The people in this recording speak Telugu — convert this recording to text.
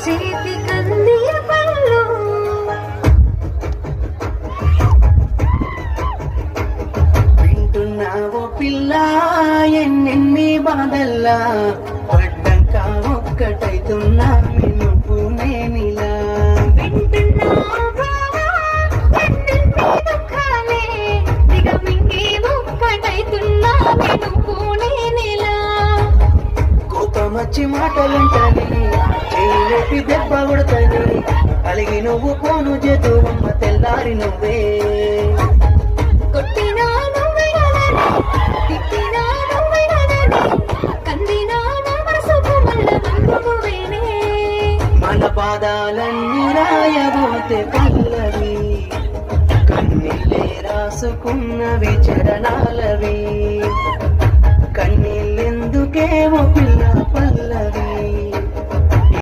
చేతి కందియ పళ్ళు వింటున్నావో పిల్ల ఎన్నెన్ని బాధల్లా పడ్డంక ఒక్కటైతున్నా నువ్వు నేనిలా కోపమచ్చి మాటలుంటని చేయిలేపి దెబ్బ కొడతని అలిగి నువ్వు పోను చేతు అమ్మ తెల్లారి నువ్వే మన పాదాలన్నీ రాయబోతే పల్లవి కన్నీళ్ళే రాసుకున్నవి చరణాలవి కన్నీళ్ళెందుకేమో పిల్ల పల్లవి